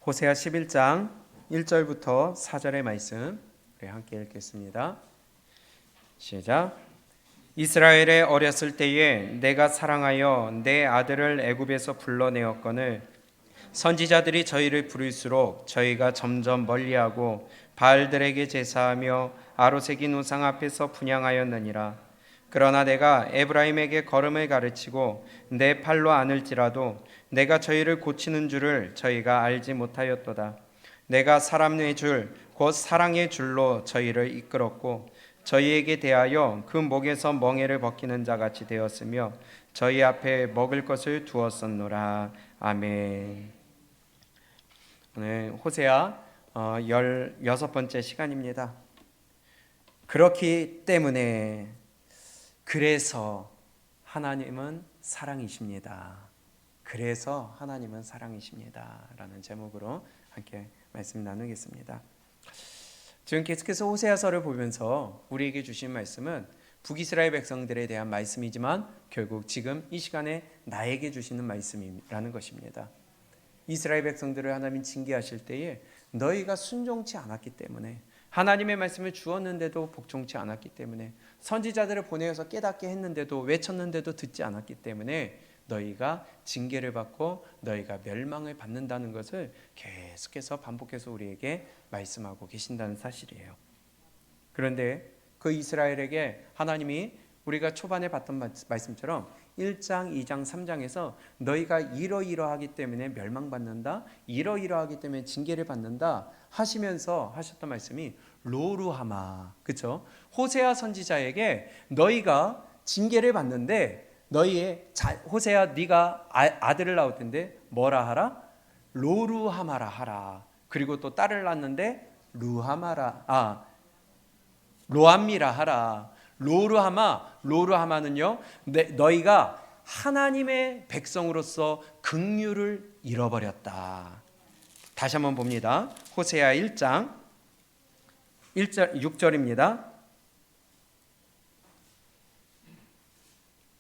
호세아 11장 1절부터 4절의 말씀 함께 읽겠습니다. 시작. 이스라엘에 어렸을 때에 내가 사랑하여 내 아들을 애굽에서 불러내었거늘 선지자들이 저희를 부를수록 저희가 점점 멀리하고 바알들에게 제사하며 아로새긴 우상 앞에서 분향하였느니라. 그러나 내가 에브라임에게 걸음을 가르치고 내 팔로 안을지라도 내가 저희를 고치는 줄을 저희가 알지 못하였도다. 내가 사람의 줄 곧 사랑의 줄로 저희를 이끌었고 저희에게 대하여 그 목에서 멍에를 벗기는 자같이 되었으며 저희 앞에 먹을 것을 두었었노라. 아멘. 오늘 호세아 16번째 시간입니다. 그렇기 때문에 그래서 하나님은 사랑이십니다. 그래서 하나님은 사랑이십니다. 라는 제목으로 함께 말씀 나누겠습니다. 지금 계속해서 호세아서를 보면서 우리에게 주신 말씀은 북이스라엘 백성들에 대한 말씀이지만 결국 지금 이 시간에 나에게 주시는 말씀이라는 것입니다. 이스라엘 백성들을 하나님 징계하실 때에 너희가 순종치 않았기 때문에, 하나님의 말씀을 주었는데도 복종치 않았기 때문에, 선지자들을 보내어서 깨닫게 했는데도 외쳤는데도 듣지 않았기 때문에 너희가 징계를 받고 너희가 멸망을 받는다는 것을 계속해서 반복해서 우리에게 말씀하고 계신다는 사실이에요. 그런데 그 이스라엘에게 하나님이 우리가 초반에 봤던 말씀처럼 1장, 2장, 3장에서 너희가 이러이러하기 때문에 멸망받는다, 이러이러하기 때문에 징계를 받는다 하시면서 하셨던 말씀이 로루하마, 그렇죠? 호세아 선지자에게 너희가 징계를 받는데 호세아 네가 아들을 낳을 텐데 뭐라 하라? 로루하마라 하라. 그리고 또 딸을 낳는데 로암미라 하라. 로루하마는요, 너희가 하나님의 백성으로서 긍휼을 잃어버렸다. 다시 한번 봅니다. 호세아 1장 6절입니다.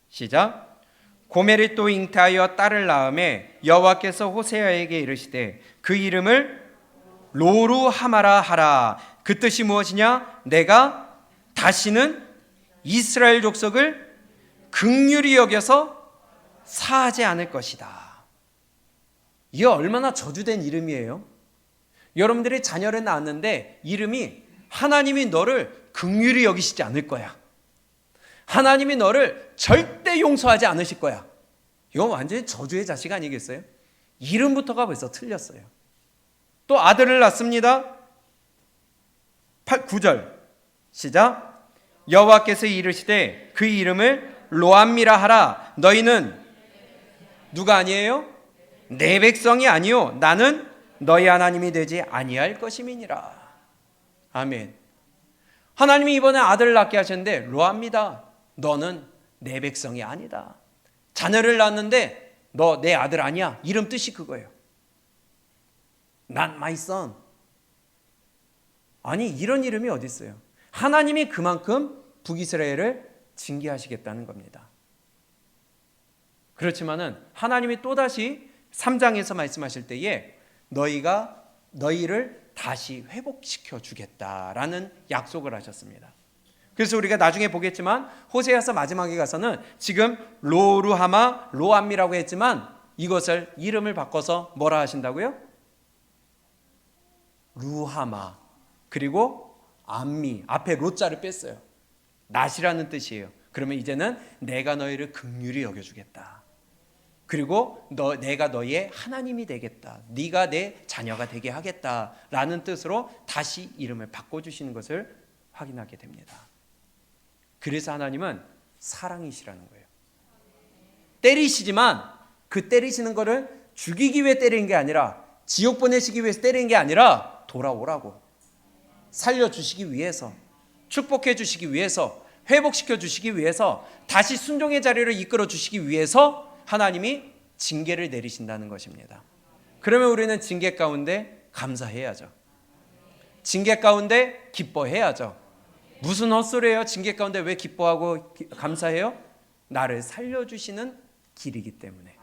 시작. 고멜이 또 잉태하여 딸을 낳음에 여호와께서 호세아에게 이르시되 그 이름을 로루하마라 하라. 그 뜻이 무엇이냐? 내가 다시는 이스라엘 족속을 긍휼히 여겨서 사하지 않을 것이다. 이게 얼마나 저주된 이름이에요. 여러분들이 자녀를 낳았는데 이름이 하나님이 너를 긍휼히 여기시지 않을 거야, 하나님이 너를 절대 용서하지 않으실 거야. 이건 완전히 저주의 자식 아니겠어요? 이름부터가 벌써 틀렸어요. 또 아들을 낳습니다. 9절 시작. 여호와께서 이르시되 그 이름을 로암미라 하라. 너희는 누가 아니에요? 내 백성이 아니요 나는 너희 하나님이 되지 아니할 것임이니라. 아멘. 하나님이 이번에 아들을 낳게 하셨는데 로암미다, 너는 내 백성이 아니다. 자녀를 낳았는데 너 내 아들 아니야. 이름 뜻이 그거예요. Not my son. 아니, 이런 이름이 어디 있어요? 하나님이 그만큼 북이스라엘을 징계하시겠다는 겁니다. 그렇지만은 하나님이 또다시 3장에서 말씀하실 때에 너희를 다시 회복시켜 주겠다라는 약속을 하셨습니다. 그래서 우리가 나중에 보겠지만 호세아서 마지막에 가서는 지금 로암미라고 했지만 이것을 이름을 바꿔서 뭐라 하신다고요? 루하마, 그리고 암미, 앞에 로자를 뺐어요. 낫이라는 뜻이에요. 그러면 이제는 내가 너희를 긍휼히 여겨주겠다. 그리고 내가 너희의 하나님이 되겠다. 네가 내 자녀가 되게 하겠다라는 뜻으로 다시 이름을 바꿔주시는 것을 확인하게 됩니다. 그래서 하나님은 사랑이시라는 거예요. 때리시지만 그 때리시는 거를 죽이기 위해 때리는 게 아니라, 지옥 보내시기 위해서 때리는 게 아니라 돌아오라고, 살려주시기 위해서, 축복해 주시기 위해서, 회복시켜 주시기 위해서, 다시 순종의 자리를 이끌어 주시기 위해서 하나님이 징계를 내리신다는 것입니다. 그러면 우리는 징계 가운데 감사해야죠. 징계 가운데 기뻐해야죠. 무슨 헛소리예요? 징계 가운데 왜 기뻐하고 감사해요? 나를 살려주시는 길이기 때문에.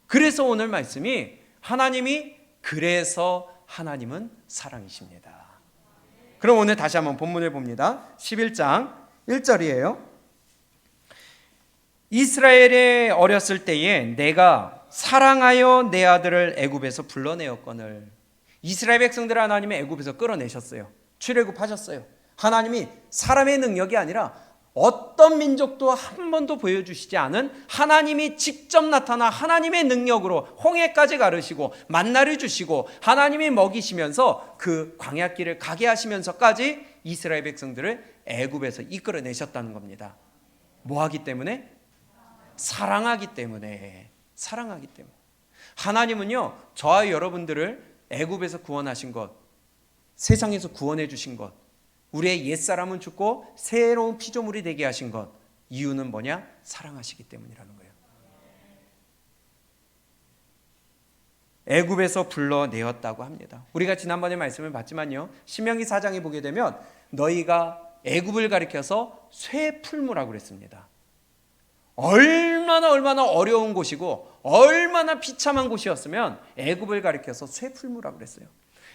그래서 오늘 말씀이 하나님이 그래서 하나님은 사랑이십니다. 그럼 오늘 다시 한번 본문을 봅니다. 11장 1절이에요. 이스라엘이 어렸을 때에 내가 사랑하여 내 아들을 애굽에서 불러내었거늘. 이스라엘 백성들을 하나님이 애굽에서 끌어내셨어요. 출애굽하셨어요. 하나님이 사람의 능력이 아니라 어떤 민족도 한 번도 보여주시지 않은 하나님이 직접 나타나 하나님의 능력으로 홍해까지 가르시고 만나를 주시고 하나님이 먹이시면서 그 광야길을 가게 하시면서까지 이스라엘 백성들을 애굽에서 이끌어내셨다는 겁니다. 뭐하기 때문에? 사랑하기 때문에. 사랑하기 때문에. 하나님은요, 저와 여러분들을 애굽에서 구원하신 것, 세상에서 구원해 주신 것, 우리의 옛사람은 죽고 새로운 피조물이 되게 하신 것, 이유는 뭐냐? 사랑하시기 때문이라는 거예요. 애굽에서 불러내었다고 합니다. 우리가 지난번에 말씀을 봤지만요, 신명기 4장에 보게 되면 너희가 애굽을 가리켜서 쇠풀무라고 그랬습니다. 얼마나 어려운 곳이고 얼마나 비참한 곳이었으면 애굽을 가리켜서 쇠풀무라고 그랬어요.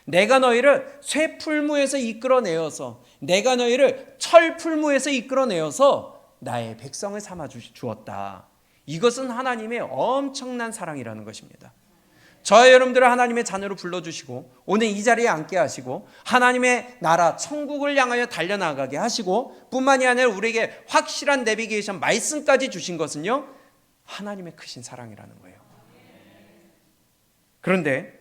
내가 너희를 쇠풀무에서 이끌어내어서, 내가 너희를 철풀무에서 이끌어내어서 나의 백성을 삼아 주었다. 이것은 하나님의 엄청난 사랑이라는 것입니다. 저와 여러분들을 하나님의 자녀로 불러주시고 오늘 이 자리에 앉게 하시고 하나님의 나라 천국을 향하여 달려나가게 하시고 뿐만이 아니라 우리에게 확실한 내비게이션 말씀까지 주신 것은요, 하나님의 크신 사랑이라는 거예요. 그런데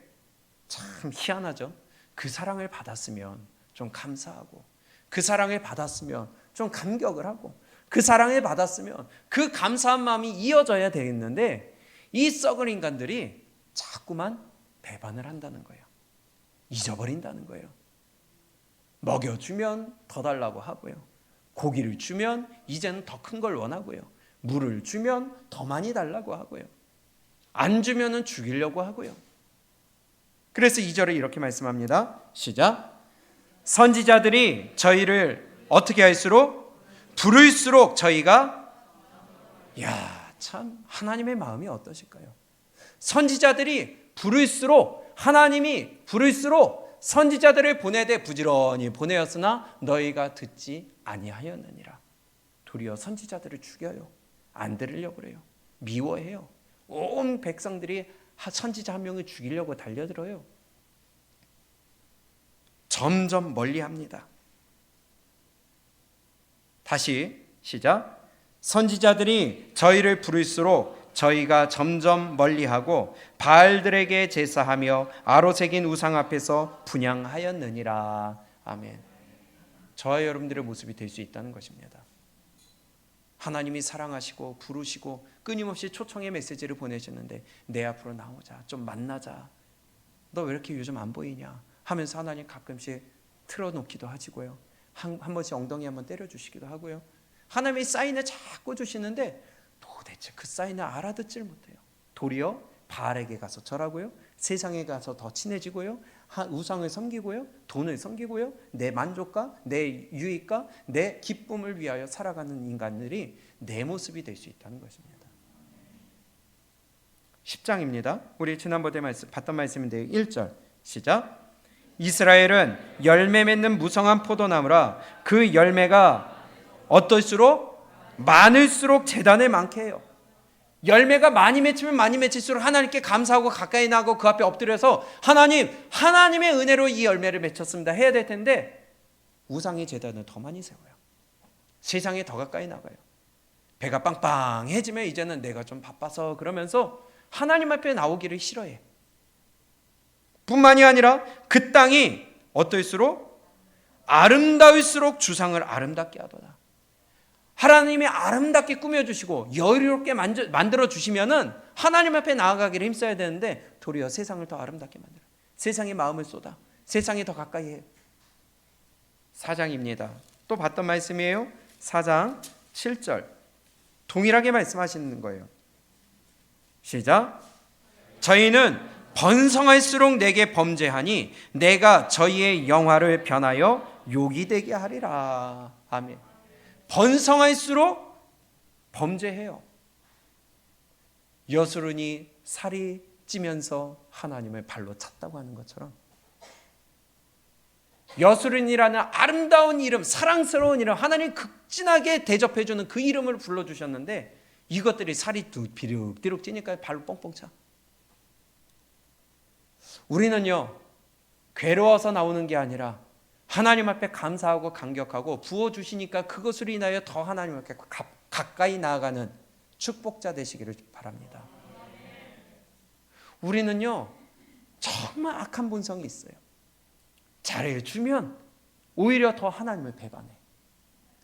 참 희한하죠. 그 사랑을 받았으면 좀 감사하고, 그 사랑을 받았으면 좀 감격을 하고, 그 사랑을 받았으면 그 감사한 마음이 이어져야 되겠는데 이 썩은 인간들이 자꾸만 배반을 한다는 거예요. 잊어버린다는 거예요. 먹여주면 더 달라고 하고요. 고기를 주면 이제는 더 큰 걸 원하고요. 물을 주면 더 많이 달라고 하고요. 안 주면은 죽이려고 하고요. 그래서 2절에 이렇게 말씀합니다. 시작. 선지자들이 저희를 어떻게 할수록 부를수록 저희가, 야, 참 하나님의 마음이 어떠실까요? 선지자들이 부를수록, 하나님이 부를수록 선지자들을 보내되 부지런히 보내었으나 너희가 듣지 아니하였느니라. 도리어 선지자들을 죽여요. 안 들으려고 그래요. 미워해요. 온 백성들이 선지자 한 명을 죽이려고 달려들어요. 점점 멀리합니다. 다시 시작. 선지자들이 저희를 부를수록 저희가 점점 멀리하고 바알들에게 제사하며 아로새긴 우상 앞에서 분향하였느니라. 아멘. 저와 여러분들의 모습이 될 수 있다는 것입니다. 하나님이 사랑하시고 부르시고 끊임없이 초청의 메시지를 보내셨는데 내 앞으로 나오자, 좀 만나자, 너 왜 이렇게 요즘 안 보이냐 하면서 하나님 가끔씩 틀어놓기도 하시고요, 한 번씩 엉덩이 한번 때려주시기도 하고요. 하나님이 사인을 자꾸 주시는데 도대체 그 사인을 알아듣질 못해요. 도리어 바알에게 가서 절하고요, 세상에 가서 더 친해지고요, 우상을 섬기고요, 돈을 섬기고요, 내 만족과 내 유익과 내 기쁨을 위하여 살아가는 인간들이 내 모습이 될 수 있다는 것입니다. 10장입니다. 우리 지난번에 봤던 말씀인데요. 1절 시작. 이스라엘은 열매 맺는 무성한 포도나무라 그 열매가 어떨수록 많을수록 재단을 많게 해요. 열매가 많이 맺히면 많이 맺힐수록 하나님께 감사하고 가까이 나가고 그 앞에 엎드려서 하나님의 은혜로 이 열매를 맺혔습니다 해야 될 텐데 우상의 재단을 더 많이 세워요. 세상에 더 가까이 나가요. 배가 빵빵해지면 이제는 내가 좀 바빠서 그러면서 하나님 앞에 나오기를 싫어해. 뿐만이 아니라 그 땅이 어떨수록 아름다울수록 주상을 아름답게 하도다. 하나님이 아름답게 꾸며주시고 여유롭게 만들어주시면은 하나님 앞에 나아가기를 힘써야 되는데 도리어 세상을 더 아름답게 만들어, 세상에 마음을 쏟아, 세상에 더 가까이 해요. 4장입니다. 또 봤던 말씀이에요. 4장 7절 동일하게 말씀하시는 거예요. 시작. 저희는 번성할수록 내게 범죄하니 내가 저희의 영화를 변하여 욕이 되게 하리라. 아멘. 번성할수록 범죄해요. 여수르니 살이 찌면서 하나님을 발로 찼다고 하는 것처럼 여수린이라는 아름다운 이름, 사랑스러운 이름, 하나님 극진하게 대접해주는 그 이름을 불러주셨는데 이것들이 살이 비룩비룩 찌니까 발로 뻥뻥 차. 우리는요, 괴로워서 나오는 게 아니라 하나님 앞에 감사하고 감격하고 부어주시니까 그것으로 인하여 더 하나님 앞에 가까이 나아가는 축복자 되시기를 바랍니다. 우리는요, 정말 악한 본성이 있어요. 잘해주면 오히려 더 하나님을 배반해.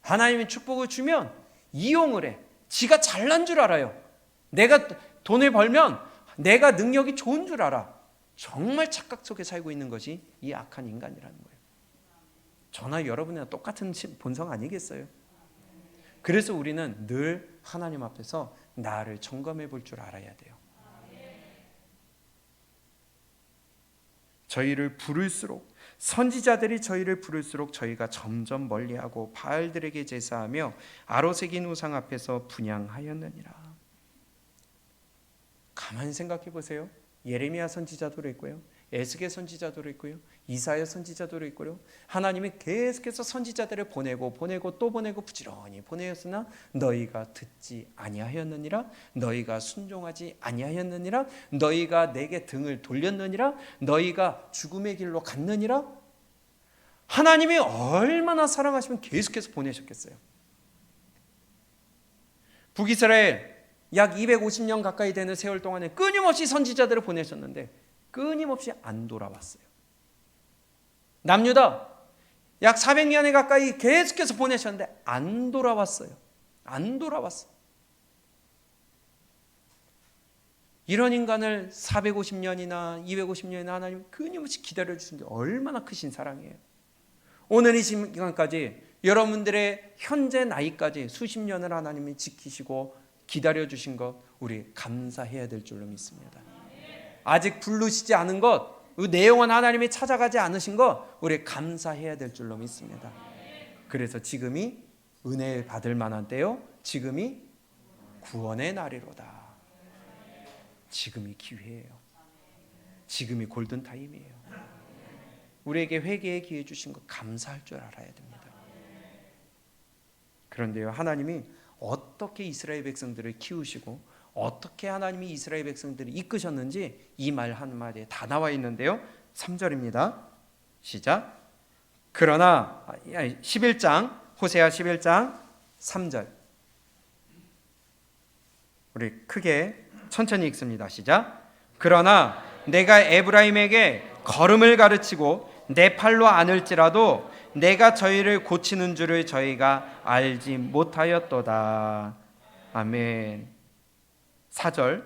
하나님이 축복을 주면 이용을 해. 지가 잘난 줄 알아요. 내가 돈을 벌면 내가 능력이 좋은 줄 알아. 정말 착각 속에 살고 있는 것이 이 악한 인간이라는 거예요. 저나 여러분이랑 똑같은 본성 아니겠어요? 그래서 우리는 늘 하나님 앞에서 나를 점검해 볼 줄 알아야 돼요. 저희를 부를수록, 선지자들이 저희를 부를수록 저희가 점점 멀리하고 바알들에게 제사하며 아로새긴 우상 앞에서 분향하였느니라. 가만히 생각해 보세요. 예레미야 선지자도 있고요, 에스겔 선지자도 있고요, 이사야 선지자도 있고요. 하나님이 계속해서 선지자들을 보내고 또 보내고 부지런히 보내었으나 너희가 듣지 아니하였느니라. 너희가 순종하지 아니하였느니라. 너희가 내게 등을 돌렸느니라. 너희가 죽음의 길로 갔느니라. 하나님이 얼마나 사랑하시면 계속해서 보내셨겠어요. 북이스라엘 약 250년 가까이 되는 세월 동안에 끊임없이 선지자들을 보내셨는데 끊임없이 안 돌아왔어요. 남유다 약 400년에 가까이 계속해서 보내셨는데 안 돌아왔어요. 안 돌아왔어. 이런 인간을 450년이나 250년이나 하나님 끊임없이 기다려주신 게 얼마나 크신 사랑이에요. 오늘 이 시간까지 여러분들의 현재 나이까지 수십 년을 하나님이 지키시고 기다려주신 것 우리 감사해야 될 줄로 믿습니다. 아직 부르시지 않은 것, 내 영혼 하나님이 찾아가지 않으신 것 우리 감사해야 될 줄로 믿습니다. 그래서 지금이 은혜 받을 만한 때요, 지금이 구원의 날이로다. 지금이 기회예요. 지금이 골든타임이에요. 우리에게 회개의 기회 주신 것 감사할 줄 알아야 됩니다. 그런데요, 하나님이 어떻게 이스라엘 백성들을 키우시고 어떻게 하나님이 이스라엘 백성들을 이끄셨는지 이 말 한마디에 다 나와 있는데요. 3절입니다. 시작. 그러나 11장 호세아 11장 3절 우리 크게 천천히 읽습니다. 시작. 그러나 내가 에브라임에게 걸음을 가르치고 내 팔로 안을지라도 내가 저희를 고치는 줄을 저희가 알지 못하였도다. 아멘. 4절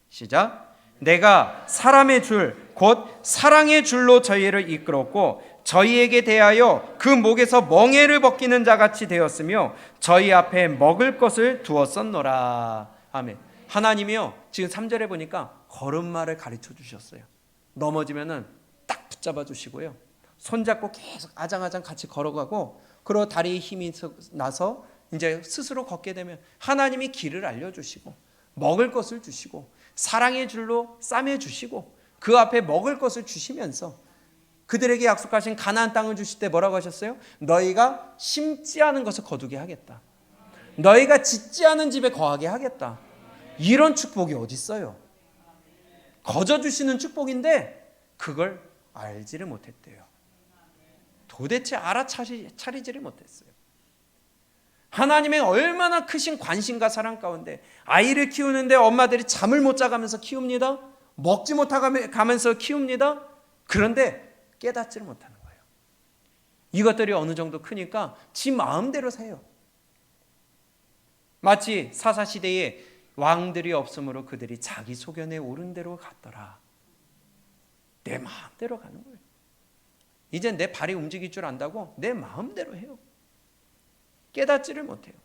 시작. 내가 사람의 줄 곧 사랑의 줄로 저희를 이끌었고 저희에게 대하여 그 목에서 멍에를 벗기는 자같이 되었으며 저희 앞에 먹을 것을 두었었노라. 아멘. 하나님이요, 지금 3절에 보니까 걸음마를 가르쳐 주셨어요. 넘어지면은 딱 붙잡아 주시고요, 손잡고 계속 아장아장 같이 걸어가고, 그리고 다리에 힘이 나서 이제 스스로 걷게 되면 하나님이 길을 알려주시고 먹을 것을 주시고 사랑의 줄로 싸매 주시고 그 앞에 먹을 것을 주시면서 그들에게 약속하신 가나안 땅을 주실 때 뭐라고 하셨어요? 너희가 심지 않은 것을 거두게 하겠다. 너희가 짓지 않은 집에 거하게 하겠다. 이런 축복이 어디 있어요? 거저 주시는 축복인데 그걸 알지를 못했대요. 도대체 알아차리지를 못했어요. 하나님의 얼마나 크신 관심과 사랑 가운데 아이를 키우는데 엄마들이 잠을 못 자가면서 키웁니다. 먹지 못하면서 키웁니다. 그런데 깨닫지를 못하는 거예요. 이것들이 어느 정도 크니까 지 마음대로 사요. 마치 사사시대에 왕들이 없으므로 그들이 자기 소견에 오른 대로 갔더라. 내 마음대로 가는 거예요. 이제 내 발이 움직일 줄 안다고 내 마음대로 해요. 깨닫지를 못해요.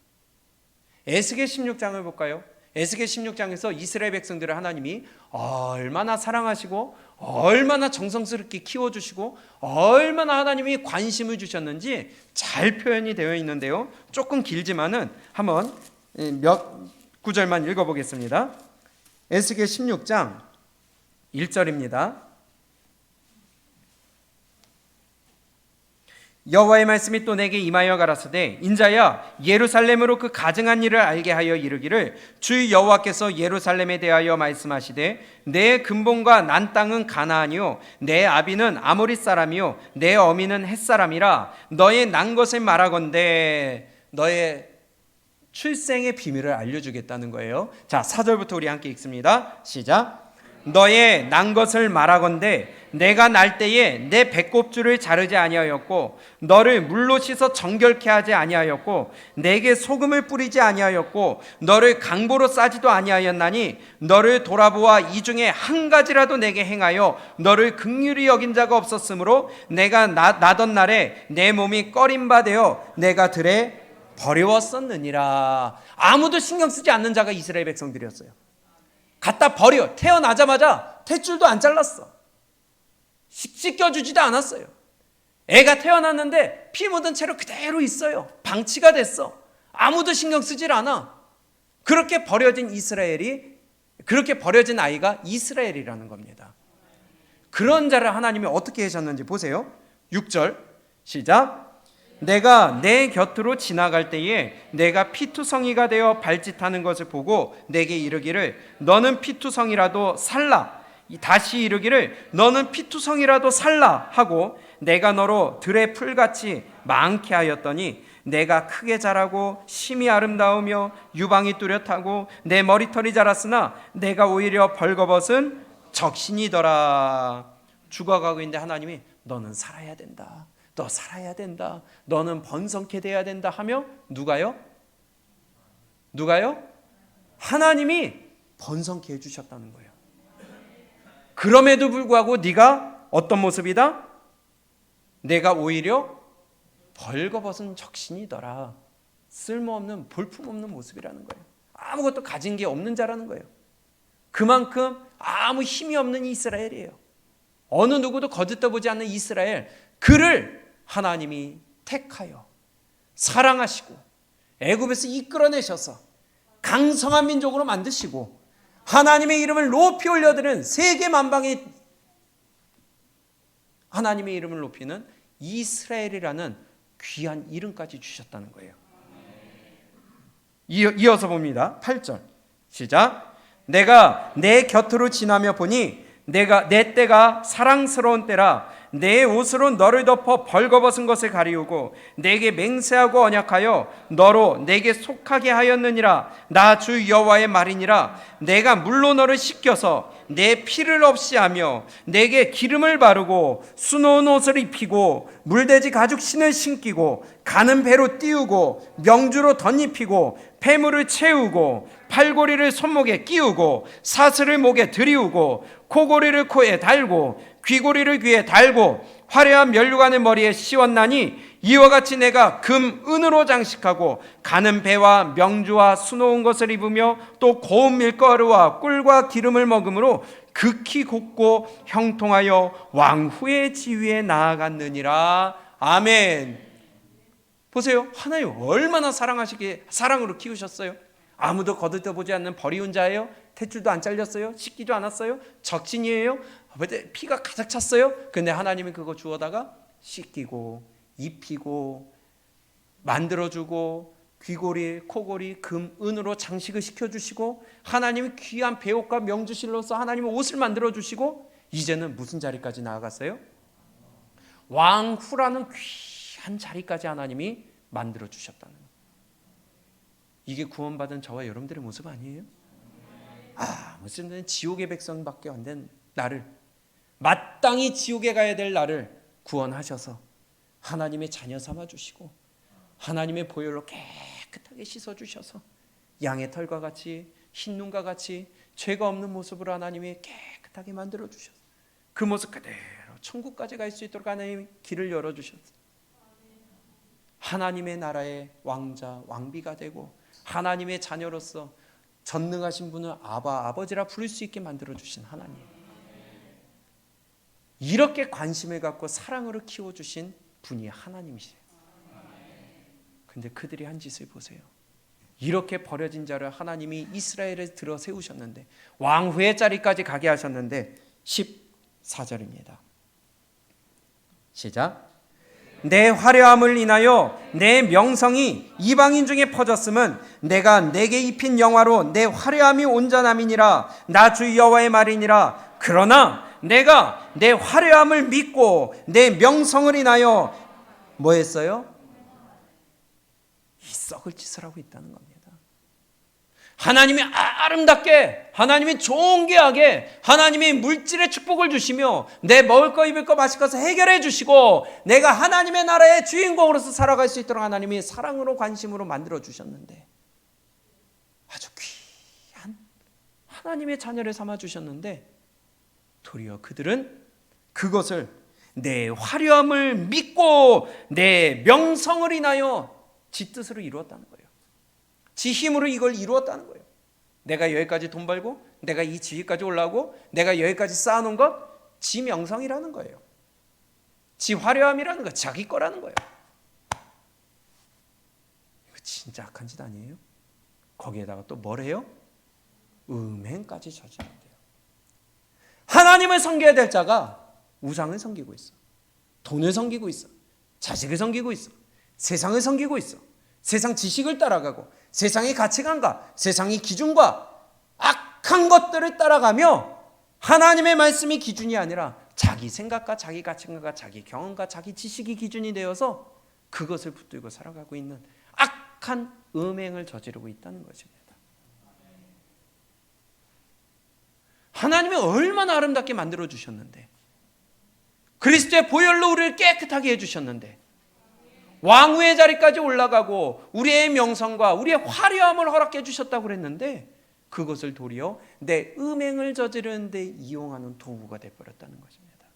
에스겔 16장을 볼까요? 에스겔 16장에서 이스라엘 백성들을 하나님이 얼마나 사랑하시고 얼마나 정성스럽게 키워주시고 얼마나 하나님이 관심을 주셨는지 잘 표현이 되어 있는데요, 조금 길지만은 한번 몇 구절만 읽어보겠습니다. 에스겔 16장 1절입니다. 여호와의 말씀이 또 내게 임하여 가라사대 인자야 예루살렘으로 그 가증한 일을 알게 하여 이르기를 주 여호와께서 예루살렘에 대하여 말씀하시되 내 근본과 난 땅은 가나안이요 내 아비는 아모리 사람이요 내 어미는 헷 사람이라 너의 난 것을 말하건대 너의 출생의 비밀을 알려주겠다는 거예요. 자, 4절부터 우리 함께 읽습니다. 시작. 너의 난 것을 말하건대 내가 날 때에 내 배꼽줄을 자르지 아니하였고 너를 물로 씻어 정결케 하지 아니하였고 내게 소금을 뿌리지 아니하였고 너를 강보로 싸지도 아니하였나니 너를 돌아보아 이 중에 한 가지라도 내게 행하여 너를 긍휼히 여긴 자가 없었으므로 내가 나던 날에 내 몸이 꺼림바 되어 내가 들에 버려웠었느니라. 아무도 신경 쓰지 않는 자가 이스라엘 백성들이었어요. 갖다 버려. 태어나자마자 탯줄도 안 잘랐어. 씻겨주지도 않았어요. 애가 태어났는데 피 묻은 채로 그대로 있어요. 방치가 됐어. 아무도 신경 쓰질 않아. 그렇게 버려진 아이가 이스라엘이라는 겁니다. 그런 자를 하나님이 어떻게 하셨는지 보세요. 6절 시작. 내가 내 곁으로 지나갈 때에 내가 피투성이가 되어 발짓하는 것을 보고 내게 이르기를 너는 피투성이라도 살라. 다시 이르기를 너는 피투성이라도 살라 하고 내가 너로 들의 풀같이 많게 하였더니 내가 크게 자라고 심히 아름다우며 유방이 뚜렷하고 내 머리털이 자랐으나 내가 오히려 벌거벗은 적신이더라. 죽어가고 있는데 하나님이 너는 살아야 된다. 너 살아야 된다. 너는 번성케 돼야 된다 하며 누가요? 하나님이 번성케 해주셨다는 거예요. 그럼에도 불구하고 네가 어떤 모습이다? 내가 오히려 벌거벗은 적신이더라. 쓸모없는 볼품없는 모습이라는 거예요. 아무것도 가진 게 없는 자라는 거예요. 그만큼 아무 힘이 없는 이스라엘이에요. 어느 누구도 거짓떠보지 않는 이스라엘, 그를 하나님이 택하여 사랑하시고 애굽에서 이끌어내셔서 강성한 민족으로 만드시고 하나님의 이름을 높이 올려드는 세계 만방에 하나님의 이름을 높이는 이스라엘이라는 귀한 이름까지 주셨다는 거예요. 이어서 봅니다. 8절 시작. 내가 내 곁으로 지나며 보니 내 때가 사랑스러운 때라. 내 옷으로 너를 덮어 벌거벗은 것을 가리우고 내게 맹세하고 언약하여 너로 내게 속하게 하였느니라. 나 주 여호와의 말이니라. 내가 물로 너를 씻겨서 내 피를 없이 하며 내게 기름을 바르고 수놓은 옷을 입히고 물돼지 가죽 신을 신기고 가는 배로 띄우고 명주로 덧입히고 폐물을 채우고 팔고리를 손목에 끼우고 사슬을 목에 들이우고 코고리를 코에 달고 귀고리를 귀에 달고 화려한 면류관을 머리에 씌웠나니 이와 같이 내가 금 은으로 장식하고 가는 배와 명주와 수놓은 것을 입으며 또 고운 밀가루와 꿀과 기름을 먹음으로 극히 곱고 형통하여 왕후의 지위에 나아갔느니라. 아멘. 보세요. 하나님 얼마나 사랑으로 키우셨어요. 아무도 거들떠보지 않는 버리운 자예요. 탯줄도 안 잘렸어요. 씻기도 않았어요. 적신이에요. 피가 가득 찼어요. 근데 하나님이 그거 주워다가 씻기고 입히고 만들어주고 귀고리, 코고리, 금, 은으로 장식을 시켜주시고 하나님이 귀한 배옷과 명주실로서 하나님의 옷을 만들어주시고 이제는 무슨 자리까지 나아갔어요? 왕후라는 귀한 자리까지 하나님이 만들어주셨다는 거예요. 이게 구원받은 저와 여러분들의 모습 아니에요? 무슨 지옥의 백성밖에 안 된 나를, 마땅히 지옥에 가야 될 나를 구원하셔서 하나님의 자녀 삼아주시고 하나님의 보혈로 깨끗하게 씻어주셔서 양의 털과 같이 흰 눈과 같이 죄가 없는 모습으로 하나님이 깨끗하게 만들어주셔서 그 모습 그대로 천국까지 갈 수 있도록 하나님이 길을 열어주셨어요. 하나님의 나라의 왕자, 왕비가 되고 하나님의 자녀로서 전능하신 분을 아버지라 부를 수 있게 만들어주신 하나님, 이렇게 관심을 갖고 사랑으로 키워주신 분이 하나님이세요. 근데 그들이 한 짓을 보세요. 이렇게 버려진 자를 하나님이 이스라엘에 들어 세우셨는데 왕후의 자리까지 가게 하셨는데 14절입니다. 시작. 내 화려함을 인하여 내 명성이 이방인 중에 퍼졌음은 내가 내게 입힌 영화로 내 화려함이 온전함이니라. 나 주 여호와의 말이니라. 그러나 내가 내 화려함을 믿고 내 명성을 인하여 뭐 했어요? 이 썩을 짓을 하고 있다는 겁니다. 하나님이 아름답게, 하나님이 존귀하게, 하나님이 물질의 축복을 주시며 내 먹을 거 입을 거 마실 것을 해결해 주시고 내가 하나님의 나라의 주인공으로서 살아갈 수 있도록 하나님이 사랑으로 관심으로 만들어 주셨는데, 아주 귀한 하나님의 자녀를 삼아 주셨는데 도리어 그들은 그것을 내 화려함을 믿고 내 명성을 인하여 지 뜻으로 이루었다는 거예요. 지 힘으로 이걸 이루었다는 거예요. 내가 여기까지 돈 벌고 내가 이 지위까지 올라오고 내가 여기까지 쌓아놓은 것 지 명성이라는 거예요. 지 화려함이라는 거, 자기 거라는 거예요. 이거 진짜 악한 짓 아니에요? 거기에다가 또 뭐래요? 음행까지 저지른대요. 하나님을 섬겨야 될 자가 우상을 섬기고 있어. 돈을 섬기고 있어. 자식을 섬기고 있어. 세상을 섬기고 있어. 세상 지식을 따라가고 세상의 가치관과 세상의 기준과 악한 것들을 따라가며 하나님의 말씀이 기준이 아니라 자기 생각과 자기 가치관과 자기 경험과 자기 지식이 기준이 되어서 그것을 붙들고 살아가고 있는 악한 음행을 저지르고 있다는 것입니다. 하나님이 얼마나 아름답게 만들어 주셨는데, 그리스도의 보혈로 우리를 깨끗하게 해주셨는데, 왕후의 자리까지 올라가고 우리의 명성과 우리의 화려함을 허락해 주셨다고 그랬는데 그것을 도리어 내 음행을 저지르는 데 이용하는 도구가 되어버렸다는 것입니다.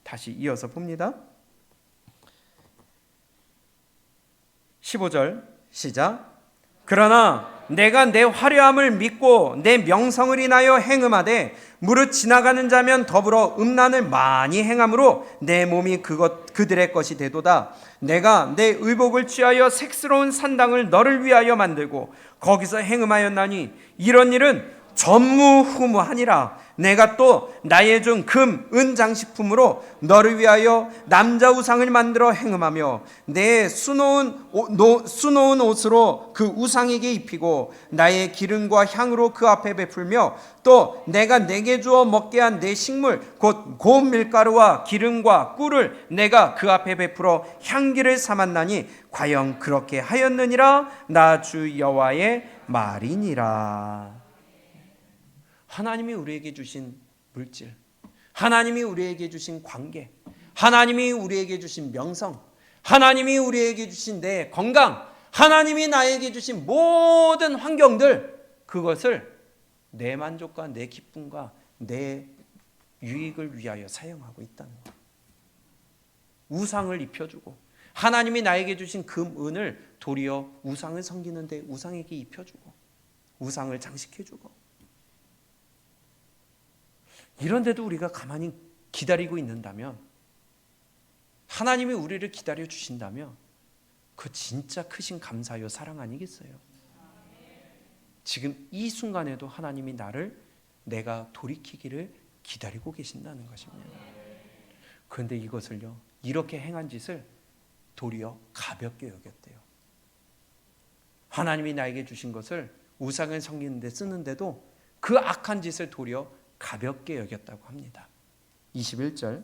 다시 이어서 봅니다. 15절 시작. 그러나 내가 내 화려함을 믿고 내 명성을 인하여 행음하되 무릇 지나가는 자면 더불어 음란을 많이 행함으로 내 몸이 그들의 것이 되도다. 내가 내 의복을 취하여 색스러운 산당을 너를 위하여 만들고 거기서 행음하였나니 이런 일은 전무후무하니라. 내가 또 나의 중 금, 은 장식품으로 너를 위하여 남자 우상을 만들어 행음하며 내 수놓은 옷으로 그 우상에게 입히고 나의 기름과 향으로 그 앞에 베풀며 또 내가 내게 주어 먹게 한 내 식물 곧 고운 밀가루와 기름과 꿀을 내가 그 앞에 베풀어 향기를 삼았나니 과연 그렇게 하였느니라. 나 주 여호와의 말이니라. 하나님이 우리에게 주신 물질, 하나님이 우리에게 주신 관계, 하나님이 우리에게 주신 명성, 하나님이 우리에게 주신 내 건강, 하나님이 나에게 주신 모든 환경들, 그것을 내 만족과 내 기쁨과 내 유익을 위하여 사용하고 있다는 거예요. 우상을 입혀주고 하나님이 나에게 주신 금, 은을 도리어 우상을 섬기는데 우상에게 입혀주고 우상을 장식해주고, 이런데도 우리가 가만히 기다리고 있는다면, 하나님이 우리를 기다려 주신다면 그 진짜 크신 감사요 사랑 아니겠어요? 지금 이 순간에도 하나님이 내가 돌이키기를 기다리고 계신다는 것입니다. 그런데 이것을요, 이렇게 행한 짓을 도리어 가볍게 여겼대요. 하나님이 나에게 주신 것을 우상을 섬기는 데 쓰는데도 그 악한 짓을 도리어 가볍게 여겼다고 합니다. 21절.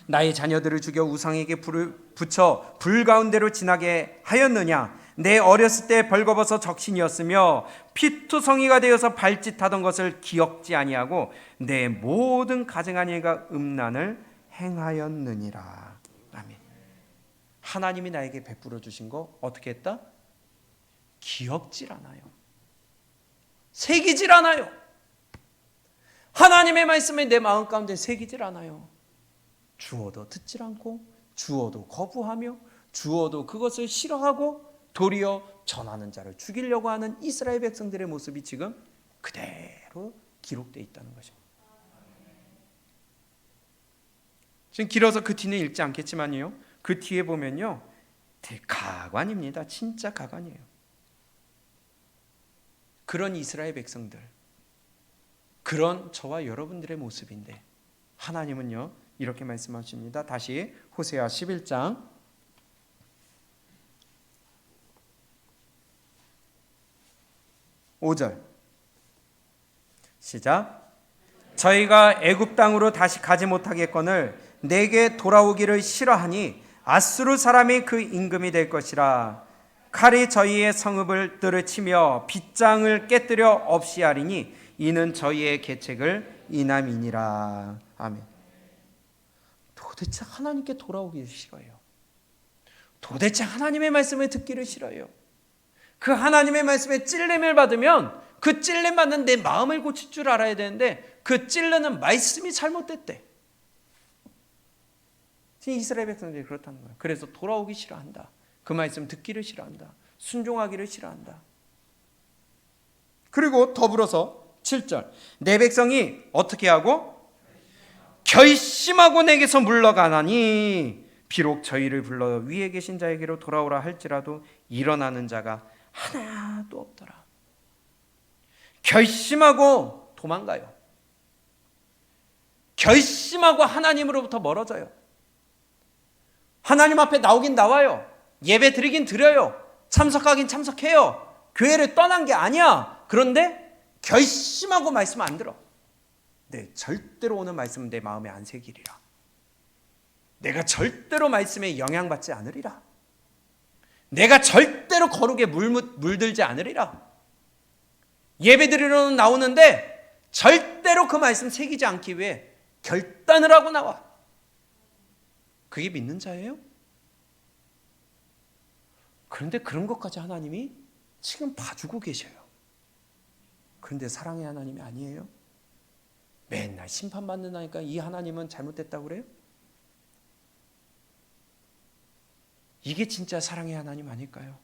나의 자녀들을 죽여 우상에게 불을 붙여 불 가운데로 지나게 하였느냐. 내 어렸을 때 벌거벗어 적신이었으며 피투성이가 되어서 발짓하던 것을 기억지 아니하고 내 모든 가증한 일과 음란을 행하였느니라. 아멘. 하나님이 나에게 베풀어 주신 거 어떻게 했다? 기억질 않아요. 새기질 않아요. 하나님의 말씀에 내 마음 가운데 새기질 않아요. 주어도 듣질 않고 주어도 거부하며 주어도 그것을 싫어하고 도리어 전하는 자를 죽이려고 하는 이스라엘 백성들의 모습이 지금 그대로 기록되어 있다는 것입니다. 지금 길어서 그 뒤는 읽지 않겠지만요, 그 뒤에 보면요, 가관입니다. 진짜 가관이에요. 그런 이스라엘 백성들, 그런 저와 여러분들의 모습인데 하나님은요 이렇게 말씀하십니다. 다시 호세아 11장 5절 시작. 저희가 애굽 땅으로 다시 가지 못하겠거늘 내게 돌아오기를 싫어하니 아수르 사람이 그 임금이 될 것이라. 칼이 저희의 성읍을 뜰을 빗장을 깨뜨려 없이 하리니 이는 저희의 계책을 인함이니라. 아멘. 도대체 하나님께 돌아오기 싫어요. 도대체 하나님의 말씀을 듣기를 싫어요. 그 하나님의 말씀에 찔림을 받으면 그 찔림 받는 내 마음을 고칠 줄 알아야 되는데 그 찔르는 말씀이 잘못됐대. 이스라엘 백성들이 그렇다는 거예요. 그래서 돌아오기 싫어한다. 그 말씀 듣기를 싫어한다. 순종하기를 싫어한다. 그리고 더불어서 7절 내 백성이 어떻게 하고 결심하고 내게서 물러가나니 비록 저희를 불러 위에 계신 자에게로 돌아오라 할지라도 일어나는 자가 하나도 없더라. 결심하고 도망가요. 결심하고 하나님으로부터 멀어져요. 하나님 앞에 나오긴 나와요. 예배 드리긴 드려요. 참석하긴 참석해요. 교회를 떠난 게 아니야. 그런데 결심하고 말씀 안 들어. 네, 절대로 오는 말씀은 내 마음에 안 새기리라. 내가 절대로 말씀에 영향받지 않으리라. 내가 절대로 거룩에 물들지 않으리라. 예배 드리러는 나오는데 절대로 그 말씀 새기지 않기 위해 결단을 하고 나와. 그게 믿는 자예요? 그런데 그런 것까지 하나님이 지금 봐주고 계셔요. 그런데 사랑의 하나님이 아니에요? 맨날 심판받는다니까 이 하나님은 잘못됐다고 그래요? 이게 진짜 사랑의 하나님 아닐까요?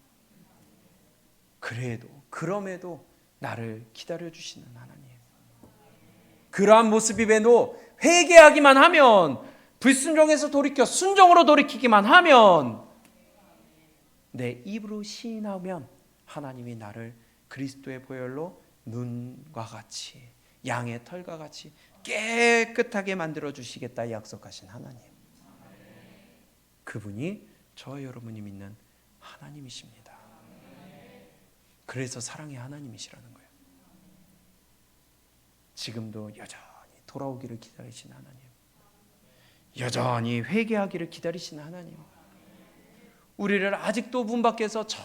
그럼에도 나를 기다려주시는 하나님. 그러한 모습임에도 회개하기만 하면, 불순종에서 돌이켜 순종으로 돌이키기만 하면, 내 입으로 시인하면 하나님이 나를 그리스도의 보혈로 눈과 같이, 양의 털과 같이 깨끗하게 만들어주시겠다 약속하신 하나님. 그분이 저와 여러분이 믿는 하나님이십니다. 그래서 사랑의 하나님이시라는 거예요. 지금도 여전히 돌아오기를 기다리시는 하나님, 여전히 회개하기를 기다리시는 하나님, 우리를 아직도 문 밖에서 저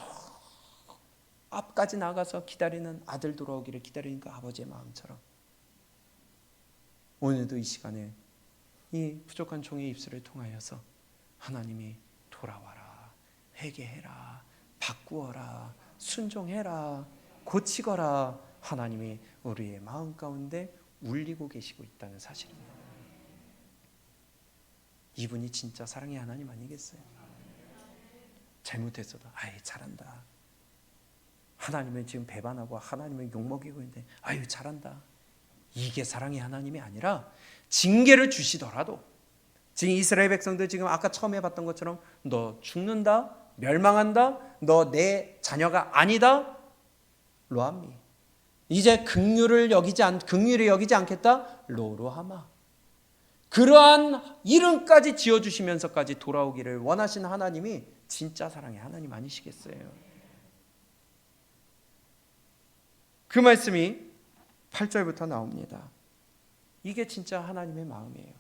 앞까지 나가서 기다리는 아들 돌아오기를 기다리는 그 아버지의 마음처럼 오늘도 이 시간에 이 부족한 종의 입술을 통하여서 하나님이 돌아와라, 회개해라, 바꾸어라, 순종해라, 고치거라, 하나님이 우리의 마음 가운데 울리고 계시고 있다는 사실입니다. 이분이 진짜 사랑의 하나님 아니겠어요? 잘못했어도 아이 잘한다, 하나님은 지금 배반하고 하나님은 욕먹이고 있는데 아유 잘한다, 이게 사랑의 하나님이 아니라 징계를 주시더라도, 지금 이스라엘 백성들 지금 아까 처음에 봤던 것처럼 너 죽는다, 멸망한다, 너 내 자녀가 아니다, 로함미, 이제 긍휼히 여기지 않겠다, 로로하마. 그러한 이름까지 지어주시면서까지 돌아오기를 원하시는 하나님이 진짜 사랑의 하나님 아니시겠어요? 그 말씀이 8절부터 나옵니다. 이게 진짜 하나님의 마음이에요.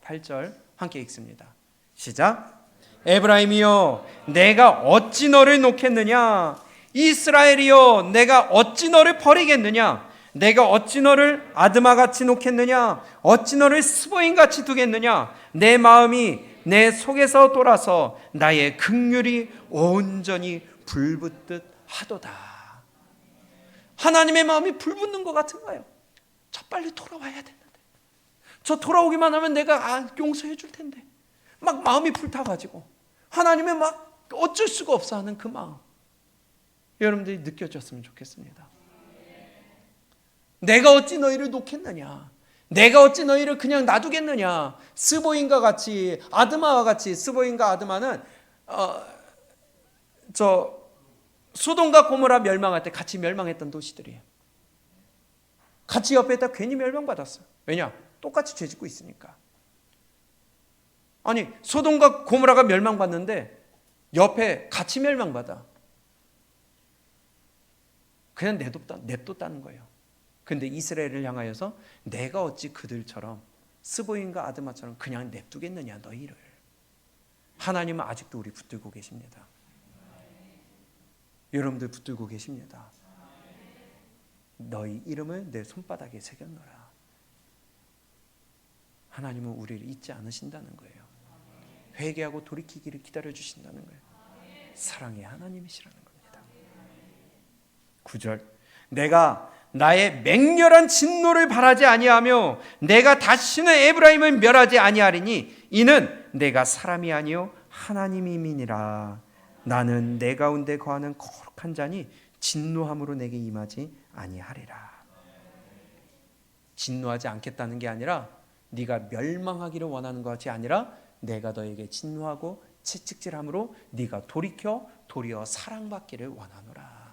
8절 함께 읽습니다. 시작. 에브라임이여 내가 어찌 너를 놓겠느냐, 이스라엘이여 내가 어찌 너를 버리겠느냐, 내가 어찌 너를 아드마같이 놓겠느냐, 어찌 너를 스보임같이 두겠느냐, 내 마음이 내 속에서 돌아서 나의 긍휼이 온전히 불붙듯 하도다. 하나님의 마음이 불붙는 것 같은 거예요. 저 빨리 돌아와야 되는데, 저 돌아오기만 하면 내가 용서해 줄 텐데, 막 마음이 불타가지고 하나님의 막 어쩔 수가 없어 하는 그 마음, 여러분들이 느껴졌으면 좋겠습니다. 내가 어찌 너희를 놓겠느냐, 내가 어찌 너희를 그냥 놔두겠느냐. 스보임과 같이, 아드마와 같이. 스보임과 아드마는 소돔과 고모라 멸망할 때 같이 멸망했던 도시들이에요. 같이 옆에 있다 괜히 멸망받았어요. 왜냐? 똑같이 죄 짓고 있으니까. 아니 소돔과 고모라가 멸망받는데 옆에 같이 멸망받아. 그냥 냅뒀다는 거예요. 근데 이스라엘을 향하여서 내가 어찌 그들처럼 스보임과 아드마처럼 그냥 냅두겠느냐 너희를. 하나님은 아직도 우리 붙들고 계십니다. 여러분들 붙들고 계십니다. 너희 이름을 내 손바닥에 새겼노라. 하나님은 우리를 잊지 않으신다는 거예요. 회개하고 돌이키기를 기다려주신다는 거예요. 사랑의 하나님이시라는 겁니다. 9절 내가 나의 맹렬한 진노를 바라지 아니하며 내가 다시는 에브라임을 멸하지 아니하리니 이는 내가 사람이 아니요 하나님이니라. 나는 내 가운데 거하는 거룩한 자니 진노함으로 내게 임하지 아니하리라. 진노하지 않겠다는 게 아니라 네가 멸망하기를 원하는 것이 아니라 내가 너에게 진노하고 채찍질함으로 네가 돌이켜 도리어 사랑받기를 원하노라.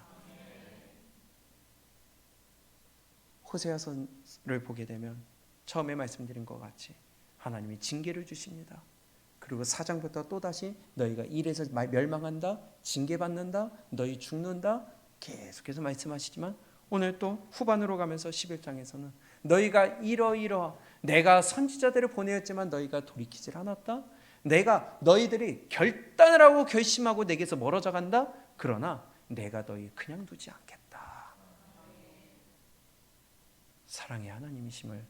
호세아서를 보게 되면 처음에 말씀드린 것 같이 하나님이 징계를 주십니다. 그리고 4장부터 또다시 너희가 이래서 멸망한다, 징계받는다, 너희 죽는다 계속해서 말씀하시지만 오늘 또 후반으로 가면서 11장에서는 너희가 이러이러 내가 선지자들을 보내었지만 너희가 돌이키질 않았다. 내가 너희들이 결단을 하고 결심하고 내게서 멀어져 간다. 그러나 내가 너희 그냥 두지 않겠다. 사랑의 하나님이심을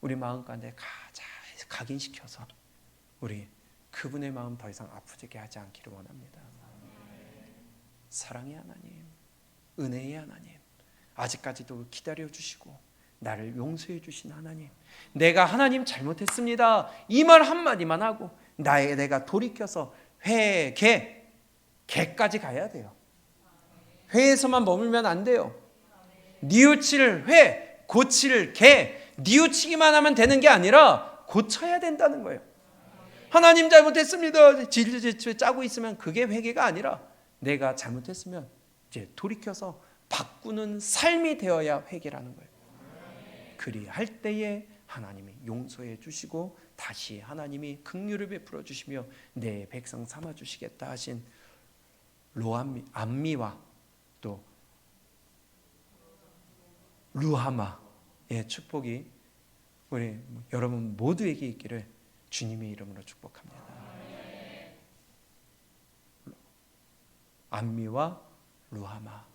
우리 마음 가운데 가장 각인시켜서 우리 그분의 마음 더 이상 아프게 하지 않기를 원합니다. 사랑의 하나님, 은혜의 하나님, 아직까지도 기다려주시고 나를 용서해 주신 하나님, 내가 하나님 잘못했습니다 이 말 한마디만 하고 내가 돌이켜서 개까지 가야 돼요. 회에서만 머물면 안 돼요. 뉘우칠 회, 고칠 개, 뉘우치기만 하면 되는 게 아니라 고쳐야 된다는 거예요. 하나님 잘못했습니다 질질 짜고 있으면 그게 회개가 아니라 내가 잘못했으면 이제 돌이켜서 바꾸는 삶이 되어야 회개라는 거예요. 그리할 때에 하나님이 용서해 주시고 다시 하나님이 긍휼을 베풀어 주시며 내 백성 삼아 주시겠다 하신 암미와 또 루하마의 축복이 우리 여러분 모두에게 있기를 주님의 이름으로 축복합니다. 암미와 루하마,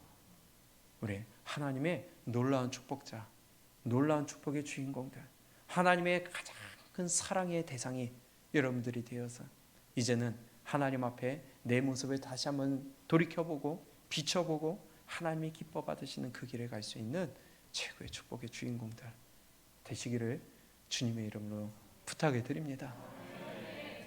우리 하나님의 놀라운 축복자, 놀라운 축복의 주인공들, 하나님의 가장 큰 사랑의 대상이 여러분들이 되어서 이제는 하나님 앞에 내 모습을 다시 한번 돌이켜보고 비춰보고 하나님이 기뻐 받으시는 그 길에 갈 수 있는 최고의 축복의 주인공들 되시기를 주님의 이름으로 부탁을 드립니다.